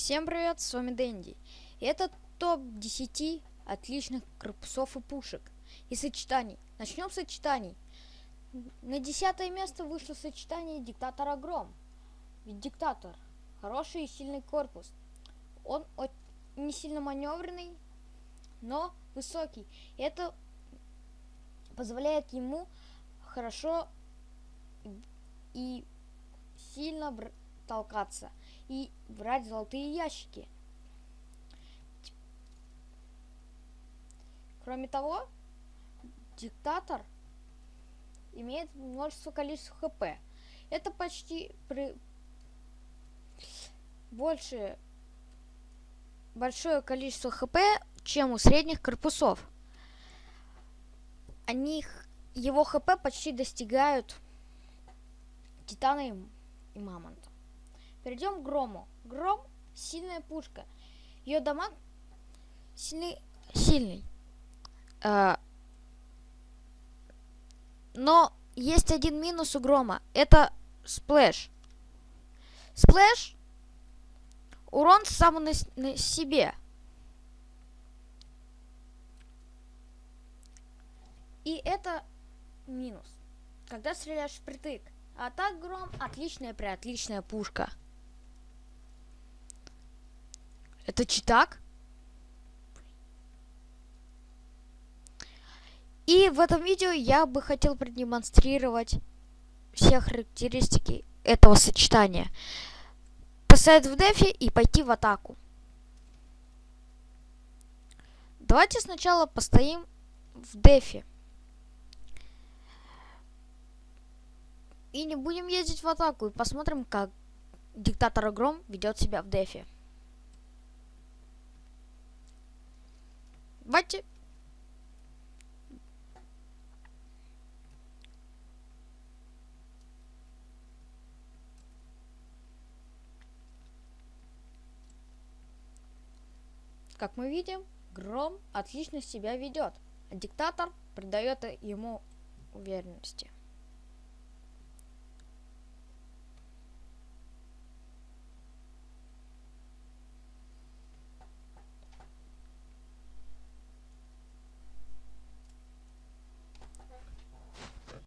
Всем привет, с вами Дэнди. И это топ 10 отличных корпусов и пушек и сочетаний. Начнем с сочетаний. На 10 место вышло сочетание Диктатора Гром. Ведь Диктатор хороший и сильный корпус. Он не сильно маневренный, но высокий. И это позволяет ему хорошо и сильно толкаться и брать золотые ящики. Кроме того, Диктатор имеет множество количества хп. Это почти большое количество хп, чем у средних корпусов. Его хп почти достигают Титана и Мамонта. Перейдем к Грому. Гром — сильная пушка. Ее дамаг сильный. Но есть один минус у Грома. Это сплэш. Сплэш — урон сам на себе. И это минус, когда стреляешь впритык. А так Гром отличная пушка. Это читак. И в этом видео я бы хотел продемонстрировать все характеристики этого сочетания. Поставить в дефе и пойти в атаку. Давайте сначала постоим в дефе. И не будем ездить в атаку. И посмотрим, как Диктатор Гром ведет себя в дефе. Давайте. Как мы видим, Гром отлично себя ведет, а Диктатор придает ему уверенности.